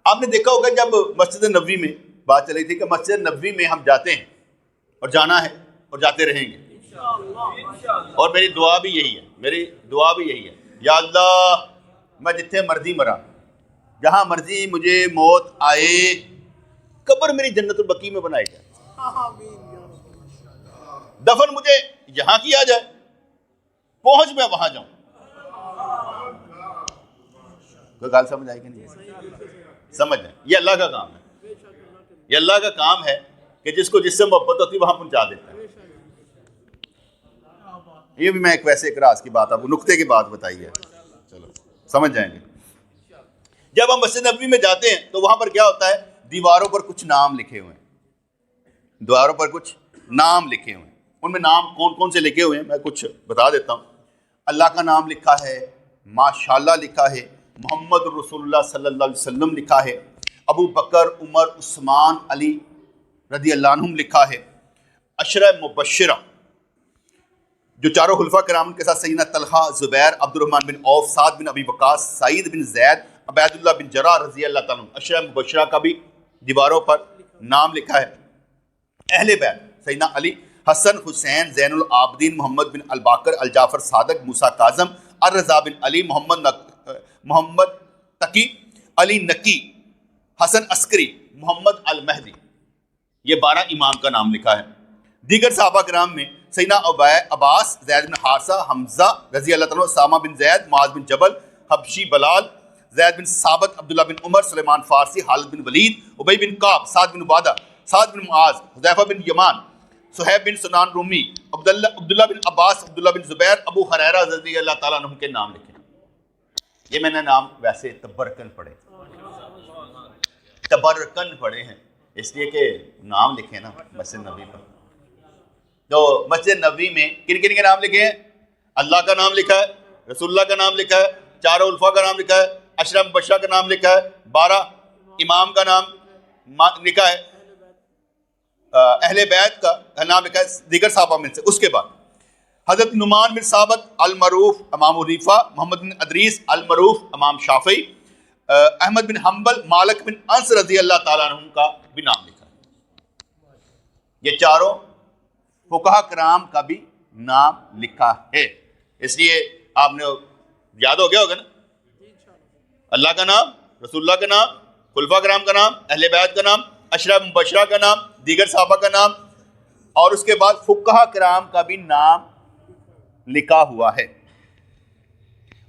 آپ نے دیکھا ہوگا جب مسجد نبوی میں بات چل رہی تھی کہ مسجد نبوی میں ہم جاتے ہیں اور جانا ہے اور جاتے رہیں گے، اور میری دعا بھی یہی ہے، یا اللہ میں جتنے مرضی مرا، جہاں مرضی مجھے موت آئے، قبر میری جنت البقیع میں بنائی جائے، دفن مجھے یہاں کیا جائے، پہنچ میں وہاں جاؤں۔ کوئی گال سمجھ آئی کہ نہیں؟ سمجھ جائیں، یہ اللہ کا کام ہے، یہ اللہ کا کام ہے کہ جس کو جس سے محبت ہوتی ہے وہاں پہنچا دیتا ہے۔ یہ بھی میں ایک ویسے ایک راز کی بات، آپ کو نقطے کی بات بتائی ہے، چلو سمجھ جائیں گے۔ جب ہم مسجد نبوی میں جاتے ہیں تو وہاں پر کیا ہوتا ہے، دیواروں پر کچھ نام لکھے ہوئے ہیں، دیواروں پر کچھ نام لکھے ہوئے ہیں۔ ان میں نام کون کون سے لکھے ہوئے ہیں میں کچھ بتا دیتا ہوں۔ اللہ کا نام لکھا ہے، ماشاءاللہ لکھا ہے، محمد رسول اللہ صلی اللہ علیہ وسلم لکھا ہے، ابو بکر، عمر، عثمان، علی رضی اللہ عنہم لکھا ہے، عشرہ مبشرہ جو چاروں خلفاء کرام کے ساتھ سیدنا طلحہ، زبیر، عبد الرحمن بن عوف، سعد بن ابی وقاص، سعید بن زید، عبید اللہ بن جراح رضی اللہ تعالیٰ عنہ، عشرہ مبشرہ کا بھی دیواروں پر نام لکھا ہے۔ اہل بیت سیدنا علی، حسن، حسین، زین العابدین، محمد بن الباقر، الجعفر صادق، موسیٰ کاظم، الرضا بن علی، محمد تقی، علی نقی، حسن عسکری، محمد المہدی، یہ 12 امام کا نام لکھا ہے۔ دیگر صحابہ کرام میں سیدنا عباس، زید بن حارثہ، حمزہ رضی اللہ تعالیٰ، اسامہ بن زید، معاذ بن جبل، حبشی بلال، زید بن ثابت، عبداللہ بن عمر، سلیمان فارسی، خالد بن ولید، ابی بن کعب، سعد بن عبادہ، سعد بن معاذ، حذیفہ بن یمان، صہیب بن سنان رومی، عبداللہ بن عباس، عبداللہ بن زبیر، ابو ہریرہ رضی اللہ تعالیٰ عنہ کے نام لکھے۔ یہ میں نے نام ویسے تبرکن پڑھے ہیں، اس لیے کہ نام لکھے نا مسجد نبوی پر۔ تو مسجد نبوی میں کن کن کے نام لکھے ہیں؟ اللہ کا نام لکھا ہے، رسول اللہ کا نام لکھا ہے، چاروں خلفاء کا نام لکھا ہے، عشرہ مبشرہ کا نام لکھا ہے، 12 امام کا نام لکھا ہے، اہل بیت کا نام لکھا ہے، دیگر صحابہ میں سے۔ اس کے بعد حضرت نعمان بن ثابت المعروف امام حنیفہ، محمد بن ادریس المعروف امام شافعی، احمد بن حنبل، مالک بن انس رضی اللہ تعالیٰ عنہ کا بھی نام لکھا ہے۔ یہ چاروں فقہاء کرام کا بھی نام لکھا ہے، اس لیے آپ نے یاد ہو گیا ہوگا نا، اللہ کا نام، رسول اللہ کا نام، خلفاء کرام کا نام، اہل بیت کا نام، عشرہ مبشرہ کا نام، دیگر صحابہ کا نام، اور اس کے بعد فقہاء کرام کا بھی نام لکھا ہوا ہے۔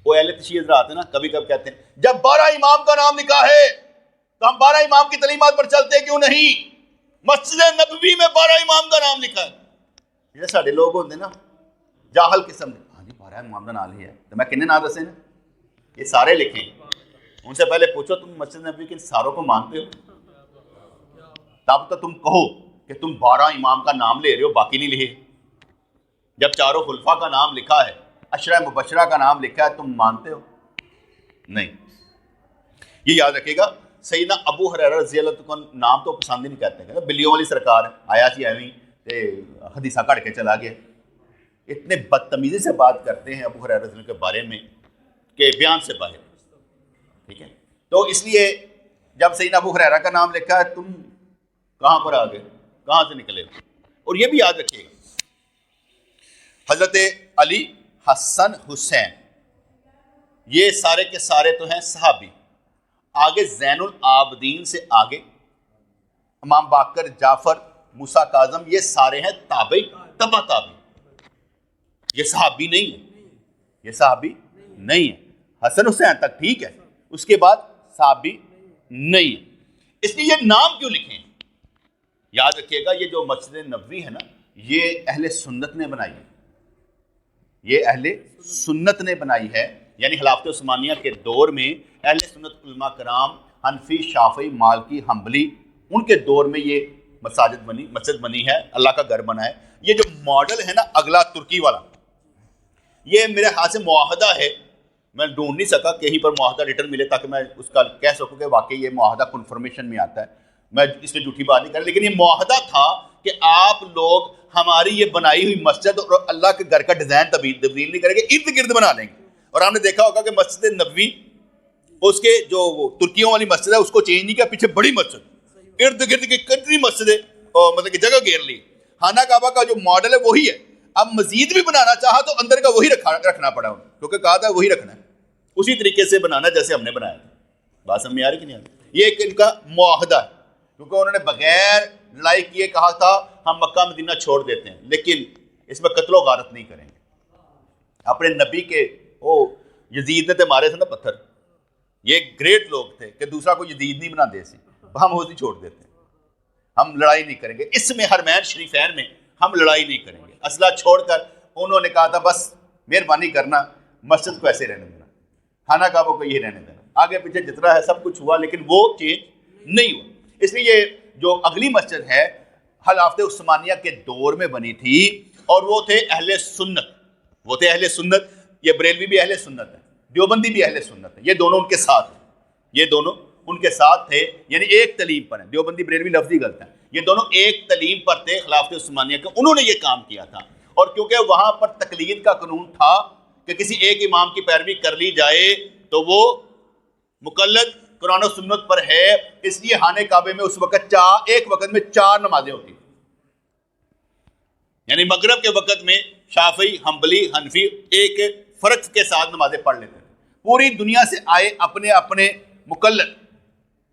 وہ اہل تشیع حضرات ہیں نا، کبھی کبھی کہتے ہیں جب 12 امام کا نام لکھا ہے تو ہم 12 امام کی تعلیمات پر چلتے کیوں نہیں؟ مسجد نبوی میں 12 امام کا نام لکھا ہے۔ یہ سارے لوگ ہوتے نا جاہل قسم کے، ہاں جی 12 امام کا نام ہے تو میں کنے نام دسے نا، یہ سارے لکھیں۔ ان سے پہلے پوچھو تم مسجد نبوی کے ساروں کو مانتے ہو؟ تب تو تم کہو کہ تم 12 امام کا نام لے رہے ہو، باقی نہیں لکھے۔ جب چاروں خلفاء کا نام لکھا ہے، عشرہ مبشرہ کا نام لکھا ہے، تم مانتے ہو؟ نہیں۔ یہ یاد رکھے گا، سیدنا ابو ہریرہ رضی اللہ عنہ کا نام تو پسند ہی نہیں کرتے ہیں، بلیوں والی سرکار ہے، آیا سی ایویں حدیثہ کڑ کے چلا گیا۔ اتنے بدتمیزی سے بات کرتے ہیں ابو ہریرہ رضی اللہ عنہ کے بارے میں کہ بیان سے باہر، ٹھیک ہے؟ تو اس لیے جب سیدنا ابو ہریرہ کا نام لکھا ہے، تم کہاں پر آ گئے، کہاں سے نکلے؟ اور یہ بھی یاد رکھیے گا، حضرت علی، حسن، حسین، یہ سارے کے سارے تو ہیں صحابی۔ آگے زین العابدین سے آگے امام باقر، جعفر، موسیٰ کاظم، یہ سارے ہیں تابعی، تبع تابعی، یہ صحابی نہیں ہے، یہ صحابی نہیں ہے۔ حسن حسین تک ٹھیک ہے، اس کے بعد صحابی نہیں ہے۔ اس لیے یہ نام کیوں لکھے ہیں؟ یاد رکھیے گا، یہ جو مسجد نبوی ہے نا، یہ اہل سنت نے بنائی ہے، یہ اہل سنت نے بنائی ہے، یعنی خلافت عثمانیہ کے دور میں اہل سنت علماء کرام، حنفی، شافعی، مالکی، حنبلی، ان کے دور میں یہ مسجد بنی ہے، اللہ کا گھر بنا ہے۔ یہ جو ماڈل ہے نا اگلا ترکی والا، یہ میرے ہاتھ سے معاہدہ ہے، میں ڈھونڈ نہیں سکا کہیں پر معاہدہ ریٹرن ملے تاکہ میں اس کا کہہ سکوں کہ واقعی یہ معاہدہ کنفرمیشن میں آتا ہے، میں اس میں جھوٹی بات نہیں کر رہا، لیکن یہ معاہدہ تھا کہ آپ لوگ ہماری یہ بنائی ہوئی مسجد اور اللہ کے گھر کا ڈیزائن تبدیل نہیں کریں گے، ارد گرد بنا لیں گے۔ اور ہم نے دیکھا ہوگا کہ مسجد نبوی اس کے جو وہ ترکیوں والی مسجد ہے اس کو چینج نہیں کیا, پیچھے بڑی مسجد, ارد گرد کی کتنی مسجدیں مطلب کہ جگہ گھیر لی. خانہ کعبہ کا جو ماڈل ہے وہی ہے, اب مزید بھی بنانا چاہا تو اندر کا وہی رکھنا پڑا انہیں, کیونکہ کہا تھا وہی رکھنا ہے, اسی طریقے سے بنانا جیسے ہم نے بنایا تھا. بات سمجھ میں آ رہی کہ نہیں آ رہی؟ یہ ایک ان کا معاہدہ ہے, کیونکہ انہوں نے بغیر لڑائی کیے کہا تھا ہم مکہ مدینہ چھوڑ دیتے ہیں, لیکن اس میں قتل و غارت نہیں کریں گے. اپنے نبی کے یزید نے تو مارے تھے نا پتھر, یہ گریٹ لوگ تھے کہ دوسرا کو یزید نہیں بنا دے سی, ہم ہوتی چھوڑ دیتے ہیں, ہم لڑائی نہیں کریں گے. اس میں حرمین شریفین میں ہم لڑائی نہیں کریں گے. اسلحہ چھوڑ کر انہوں نے کہا تھا بس مہربانی کرنا مسجد کو ایسے رہنے دینا, خانہ کعبہ کو یہ رہنے دینا. آگے پیچھے جتنا ہے سب کچھ ہوا لیکن وہ چینج نہیں ہوا. اس لیے یہ جو اگلی مسجد ہے خلافت عثمانیہ کے دور میں بنی تھی, اور وہ تھے اہل سنت, وہ تھے اہل سنت. یہ بریلوی بھی اہل سنت ہے, دیوبندی بھی اہل سنت ہے, یہ دونوں ان کے ساتھ ہیں, یہ دونوں ان کے ساتھ تھے, یعنی ایک تلیم پر ہیں. دیوبندی بریلوی لفظی غلط ہے, یہ دونوں ایک تلیم پر تھے خلافت عثمانیہ کے. انہوں نے یہ کام کیا تھا, اور کیونکہ وہاں پر تقلید کا قانون تھا کہ کسی ایک امام کی پیروی کر لی جائے تو وہ مقلد قرآن و سنت پر ہے, اس لیے خانہ کعبے میں اس وقت ایک وقت میں 4 نمازیں ہوتی, یعنی مغرب کے وقت میں شافعی, حنبلی, حنفی ایک فرق کے ساتھ نمازیں پڑھ لیتے تھے. پوری دنیا سے آئے اپنے اپنے مقلد,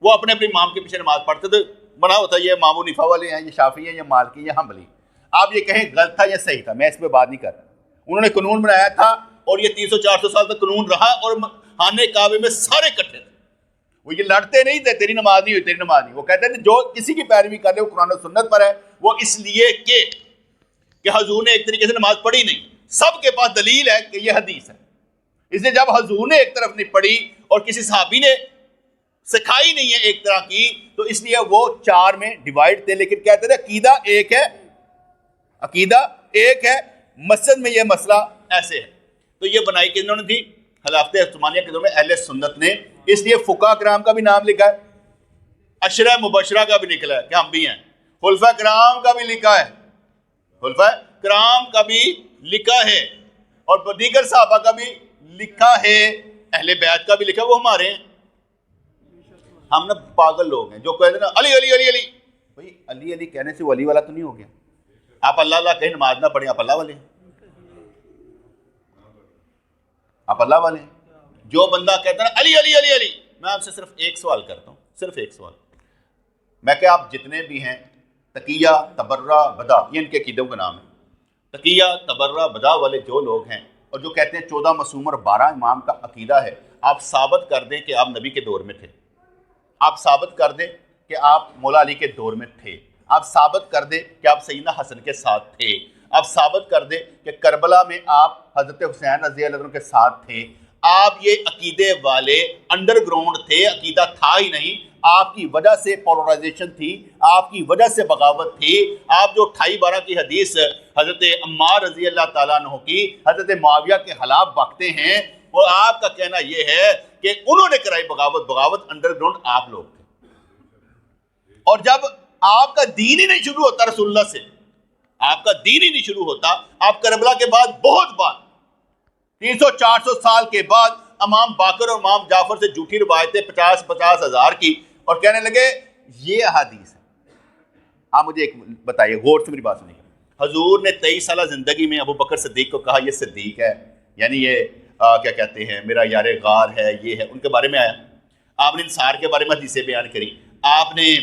وہ اپنے اپنے امام کے پیچھے نماز پڑھتے تھے. بنا ہوتا یہ امام حنیفہ والے ہیں, یہ شافعی ہیں, یہ مالکی, یہ حنبلی. آپ یہ کہیں غلط تھا یا صحیح تھا, میں اس پہ بات نہیں کر رہا. انہوں نے قانون بنایا تھا اور یہ 300-400 سال تک قانون رہا, اور خانہ کعبے میں سارے اکٹھے تھے. وہ یہ لڑتے نہیں تھے تیری نماز نہیں ہوئی, تیری نماز نہیں. وہ کہتے تھے جو کسی کی پیروی کر لے وہ قرآن و سنت پر ہے. وہ اس لیے کہ حضور نے ایک طریقے سے نماز پڑھی نہیں, سب کے پاس دلیل ہے کہ یہ حدیث ہے. اس لیے جب حضور نے ایک طرف نہیں پڑھی اور کسی صحابی نے سکھائی نہیں ہے ایک طرح کی, تو اس لیے وہ 4 میں ڈیوائیڈ تھے. لیکن کہتے تھے عقیدہ ایک ہے, عقیدہ ایک ہے, مسجد میں یہ مسئلہ ایسے ہے. تو یہ بنائی کہ انہوں نے تھی خلافت عثمانیہ کے دور میں اہل سنت نے. اس لیے فقہاء کرام کا بھی نام لکھا ہے, عشرہ مبشرہ کا بھی نکلا ہے کہ ہم بھی ہیں, خلفاء کرام کا بھی لکھا ہے, خلفاء کرام کا بھی لکھا ہے, اور دیگر صحابہ کا بھی لکھا ہے, اہل بیت کا بھی لکھا ہے. وہ ہمارے ہیں. ہم نا پاگل لوگ ہیں جو کہتے ہیں نا علی علی علی علی. بھائی علی علی کہنے سے ولی والا تو نہیں ہو گیا. آپ اللہ اللہ کہیں نماز نہ پڑھیں, آپ اللہ والے ہیں, آپ اللہ والے ہیں. جو بندہ کہتا ہے علی علی علی علی, میں آپ سے صرف ایک سوال کرتا ہوں, صرف ایک سوال. میں کہ آپ جتنے بھی ہیں تقیہ, تبرہ, بدا, یہ ان کے عقیدوں کا نام ہے. تقیہ, تبرہ, بدا والے جو لوگ ہیں اور جو کہتے ہیں 14 معصوم اور 12 امام کا عقیدہ ہے, آپ ثابت کر دیں کہ آپ نبی کے دور میں تھے, آپ ثابت کر دیں کہ آپ مولا علی کے دور میں تھے, آپ ثابت کر دیں کہ آپ سیدنا حسن کے ساتھ تھے, آپ ثابت کر دیں کہ کربلا میں آپ حضرت حسین رضی اللہ عنہ کے ساتھ تھے. آپ یہ عقیدے والے انڈر گراؤنڈ تھے, عقیدہ تھا ہی نہیں. آپ کی وجہ سے پولرائزیشن تھی, آپ کی وجہ سے بغاوت تھی. آپ جو 28-12 کی حدیث حضرت عمار رضی اللہ تعالیٰ عنہ کی حضرت معاویہ کے خلاف بکتے ہیں, اور آپ کا کہنا یہ ہے کہ انہوں نے کرائی بغاوت. بغاوت انڈر گراؤنڈ آپ لوگ تھے. اور جب آپ کا دین ہی نہیں شروع ہوتا رسول اللہ سے, آپ کا دین ہی نہیں شروع ہوتا, آپ کربلا کے بعد بہت بار 300-400 سال کے بعد امام باقر اور امام جعفر سے جھوٹی روایتیں 50-50 ہزار کی, اور کہنے لگے یہ احادیث ہے. آپ مجھے ایک بتائیے, غور سے میری بات سنیے. حضور نے 23 سالہ زندگی میں ابو بکر صدیق کو کہا یہ صدیق ہے, یعنی یہ کیا کہتے ہیں میرا یار غار ہے, یہ ہے, ان کے بارے میں آیا. آپ نے انصار کے بارے میں حدیثیں بیان کری, آپ نے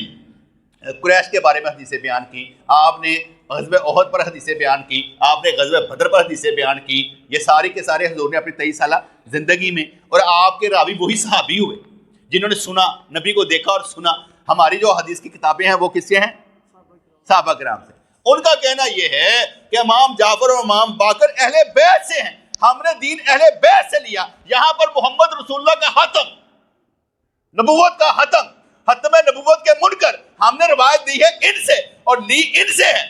قریش کے بارے میں حدیثیں بیان کی, آپ نے غزوہ احد پر حدیثیں بیان کی, آپ نے غزوہ بدر پر حدیثیں بیان کی. یہ ساری کے سارے حضور نے اپنی 23 سالہ زندگی میں, اور آپ کے راوی وہی صحابی ہوئے جنہوں نے سنا, نبی کو دیکھا اور سنا. ہماری جو حدیث کی کتابیں ہیں وہ کس سے ہیں؟ صحابہ کرام سے. ان کا کہنا یہ ہے کہ امام جعفر اور امام باقر اہل بیت سے ہیں, ہم نے دین اہل بیت سے لیا. یہاں پر محمد رسول اللہ کا ختم, نبوت کا ختم, ختم نبوت کے منکر ہم نے روایت دی ہے ان سے اور لی ان سے ہے.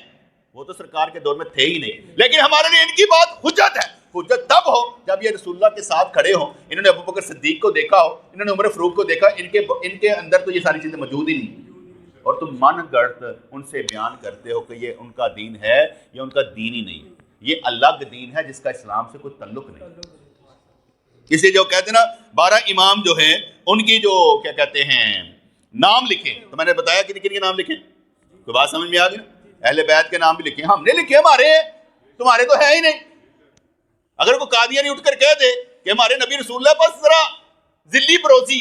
وہ تو سرکار کے دور میں تھے ہی نہیں, لیکن ہمارے لیے ان کی بات حجت ہے. حجت تب ہو جب یہ رسول اللہ کے ساتھ کھڑے ہوں, انہوں نے ابو بکر صدیق کو دیکھا ہو, انہوں نے عمر فاروق کو دیکھا, ان کے اندر تو یہ ساری چیزیں موجود ہی نہیں, اور تم من گڑت ان سے بیان کرتے ہو کہ یہ ان کا دین ہے, یہ ان کا دین ہی نہیں, یہ الگ دین ہے جس کا اسلام سے کوئی تعلق نہیں. اس لیے جو کہتے ہیں نا 12 امام جو ہیں ان کی جو کیا کہتے ہیں نام لکھیں، تو میں نے بتایا کن کن کے نام لکھیں، کوئی بات سمجھ میں آ گئی نا؟ اہل بیت کے نام بھی لکھیں، ہم نے لکھے، ہمارے تمہارے تو ہے ہی نہیں۔ اگر کوئی قادیانی اٹھ کر کہہ دے کہ ہمارے نبی رسول اللہ بس ذرا ذلی پروسی،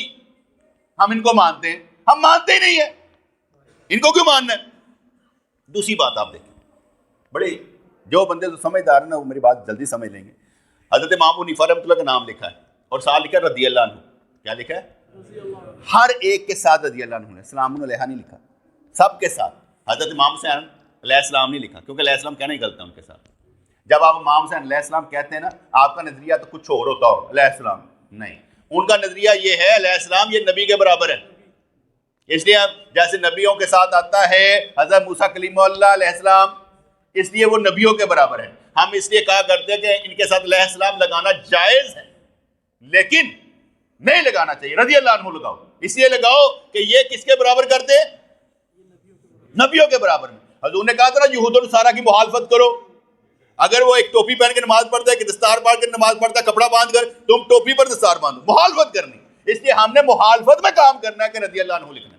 ہم ان کو مانتے ہیں، ہم مانتے ہی نہیں ہیں، ان کو کیوں ماننا ہے؟ دوسری بات آپ دیکھیں، بڑے جو بندے تو سمجھدار ہیں نا وہ میری بات جلدی سمجھ لیں گے۔ حضرت امام ابو حنیفہ رحمۃ اللہ کا نام لکھا ہے اور ساتھ لکھا ہے رضی اللہ عنہ۔ کیا لکھا ہے؟ ہر ایک کے ساتھ رضی اللہ عنہ ہے، سلام علیہ نہیں لکھا، سب کے ساتھ۔ حضرت امام حسین علیہ السلام نہیں لکھا کیونکہ علیہ السلام کہنا ہی غلط ہے ان کے ساتھ۔ جب آپ امام حسین علیہ السلام کہتے ہیں نا آپ کا نظریہ تو کچھ اور ہوتا ہو، علیہ السلام نہیں، ان کا نظریہ یہ ہے علیہ السلام یہ نبی کے برابر ہے۔ اس لیے جیسے نبیوں کے ساتھ آتا ہے حضرت موسیٰ کلیم اللہ علیہ السلام، اس لیے وہ نبیوں کے برابر ہے۔ ہم اس لیے کہا کرتے ہیں کہ ان کے ساتھ علیہ السلام لگانا جائز ہے لیکن نہیں لگانا چاہیے، رضی اللہ عنہ لگاؤ، اس لیے لگاؤ کہ یہ کس کے برابر کرتے ہیں؟ نبیوں کے برابر میں۔ حضور نے کہا تھا نا یہود و نصارہ کی مخالفت کرو، اگر وہ ایک ٹوپی پہن کے نماز پڑھتا ہے کہ دستار باندھ کے نماز پڑھتا ہے، کپڑا باندھ کر، تم ٹوپی پر دستار باندھو، مخالفت کرنی، اس لیے ہم نے مخالفت میں کام کرنا ہے کہ رضی اللہ عنہ لکھنا،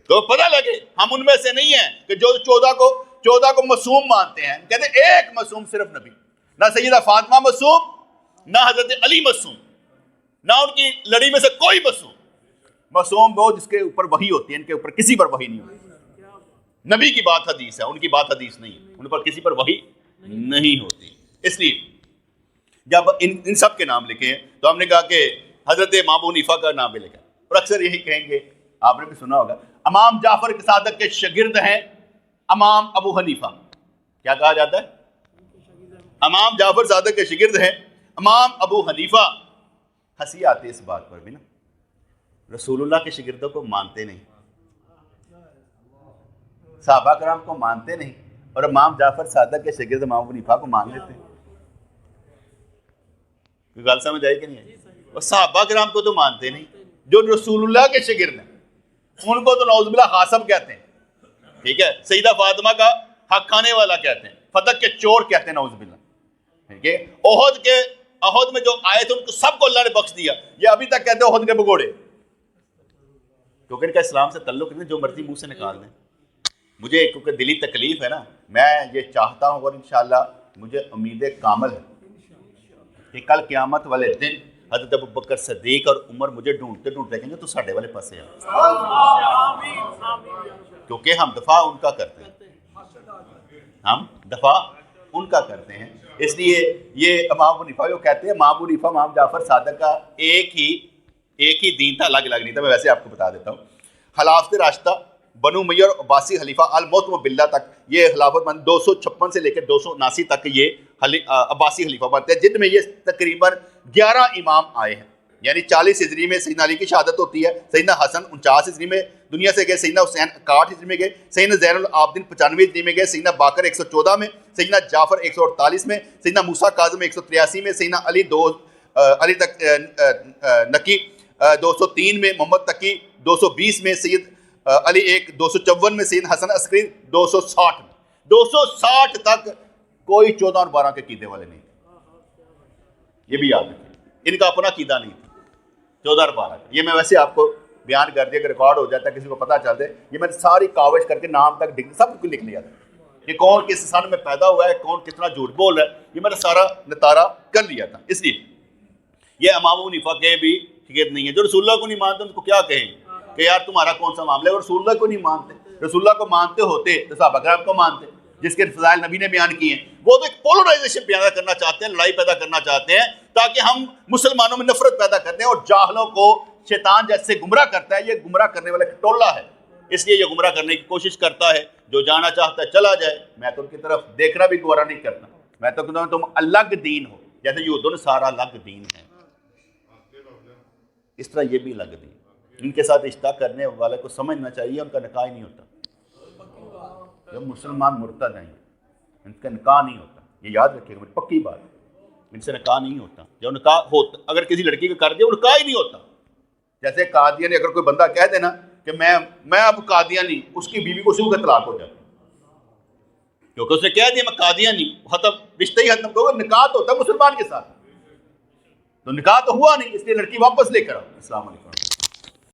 تو پتہ لگے ہم ان میں سے نہیں ہیں کہ جو 14 کو معصوم مانتے ہیں، کہتے ہیں ایک معصوم صرف نبی، نہ سیدہ فاطمہ معصوم، نہ حضرت علی معصوم، نہ ان کی لڑی میں سے کوئی معصوم۔ معصوم وہ جس کے اوپر وحی ہوتی ہے، ان کے اوپر کسی پر وحی نہیں ہوتی۔ نبی کی بات حدیث ہے، ان کی بات حدیث نہیں ہے، ان پر کسی پر وحی نہیں ہوتی۔ اس لیے جب ان سب کے نام لکھے ہیں تو ہم نے کہا کہ حضرت امام ابو حنیفہ کا نام بھی لکھا، اور اکثر یہی کہیں گے، آپ نے بھی سنا ہوگا، امام جعفر صادق کے شاگرد ہیں امام ابو حنیفہ۔ کیا کہا جاتا ہے؟ امام جعفر صادق کے شاگرد ہیں امام ابو حنیفہ۔ ہنسی آتی ہے اس بات پر بھی نا، رسول اللہ کے شاگردوں کو مانتے نہیں، صحابہ کرام کو مانتے نہیں، اور امام جعفر صادق کے شاگرد امام ابو حنیفہ کو مان لیتے ہیں۔ کوئی گل سمجھ آئی کہ نہیں ہے؟ اور صحابہ کرام کو تو مانتے نہیں، جو رسول اللہ کے شاگرد ہیں ان کو تو نعوذ باللہ خاصب کہتے ہیں، ٹھیک ہے، سیدہ فاطمہ کا حق کھانے والا کہتے ہیں، فتح کے چور کہتے ہیں نعوذ باللہ، ٹھیک ہے۔ احد میں جو آئے تھے ان کو سب کو اللہ نے بخش دیا، یہ ابھی تک کہتے ہیں احد کے بگوڑے، کیونکہ ان کا اسلام سے تعلق نہیں، جو مرضی منہ سے نکال دیں۔ مجھے کیونکہ دلی تکلیف ہے نا، میں یہ چاہتا ہوں اور انشاءاللہ مجھے امید کامل ہے کہ کل قیامت والے دن حضرت ابوبکر صدیق اور عمر مجھے ڈھونڈتے ڈھونڈتے کہیں گے تو ساڈے والے پاسے آ، کیونکہ ہم دفاع ان کا کرتے ہیں، اس لیے یہ امام ابو حنیفہ جو کہتے ہیں، امام ابو حنیفہ امام جعفر صادق کا ایک ہی دین تھا، الگ الگ نہیں تھا۔ میں ویسے آپ کو بتا دیتا ہوں، خلافت راشدہ بنو امیہ اور عباسی خلیفہ المعتم باللہ تک یہ خلافت 256 سے لے کے 279 تک یہ عباسی خلیفہ بنتے ہیں، جن میں یہ تقریباً 11 امام آئے ہیں، یعنی 40 ہجری میں سیدنا علی کی شہادت ہوتی ہے، سیدنا حسن 49 ہجری میں دنیا سے گئے، سیدنا حسین 61 ہجری میں گئے، سیدنا زین العابدین 95 ہجری میں گئے، سیدنا باقر 114 میں، سیدنا جعفر 148 میں، سیدنا موسیٰ کاظم 183 میں، سیدنا علی تک نقی 203 میں، محمد تقی 220 میں، سید علی 254 میں، سید حسن عسکری 260 میں، 260 تک کوئی 14 اور 12 کے عقیدے والے نہیں تھے، یہ بھی یاد رکھیں، ان کا اپنا عقیدہ نہیں تھا 14 اور 12 کا۔ یہ میں ویسے آپ کو بیان کر دیا کہ ریکارڈ ہو جاتا ہے، کسی کو پتہ چل جائے، یہ میں نے ساری کاوش کر کے نام تک سب کچھ لکھ لیا تھا کہ کون کس سن میں پیدا ہوا ہے، کون کتنا جھوٹ بول رہا ہے، یہ میں نے سارا نتارا کر لیا تھا۔ اس لیے یہ امام ابو حنیفہ کے بھی شاگرد نہیں ہے، جو رسول اللہ کو نہیں مانتے ان کو کیا کہیں کہ یار تمہارا کون سا معاملہ ہے، وہ رسول اللہ کو نہیں مانتے، رسول اللہ کو مانتے ہوتے تو صحابہ کرام کو مانتے جس کے فضائل نبی نے بیان کیے ہیں۔ وہ تو ایک پولرائزیشن پیدا کرنا چاہتے ہیں، لڑائی پیدا کرنا چاہتے ہیں تاکہ ہم مسلمانوں میں نفرت پیدا کرتے ہیں، اور جاہلوں کو شیطان جیسے گمراہ کرتا ہے، یہ گمراہ کرنے والا ایک ٹولہ ہے، اس لیے یہ گمراہ کرنے کی کوشش کرتا ہے، جو جانا چاہتا ہے چلا جائے، میں تو ان کی طرف دیکھنا بھی گوارا نہیں کرتا، میں تو کہتا ہوں تم الگ دین ہو، جیسے یہود و نصارہ الگ دین ہے، اس طرح یہ بھی الگ دین۔ ان کے ساتھ رشتہ کرنے والے کو سمجھنا چاہیے ان کا نکاح ہی نہیں ہوتا، جب مسلمان مرتد ہیں ان کا نکاح نہیں ہوتا، یہ یاد رکھیے گا، میری پکی بات، ان سے نکاح نہیں ہوتا، جب نکاح ہوتا اگر کسی لڑکی کا کر دیا وہ نکاح ہی نہیں ہوتا۔ جیسے قادیانی اگر کوئی بندہ کہہ دینا کہ میں اب قادیانی، اس کی بیوی کو اسی کا طلاق ہو جاتا، کیونکہ اس نے کہہ دیا میں قادیانی، ختم، رشتہ ہی ختم، تو نکاح تو ہوتا ہے مسلمان کے ساتھ، تو نکاح تو ہوا نہیں، اس لیے لڑکی واپس لے کر آؤ۔ السلام علیکم۔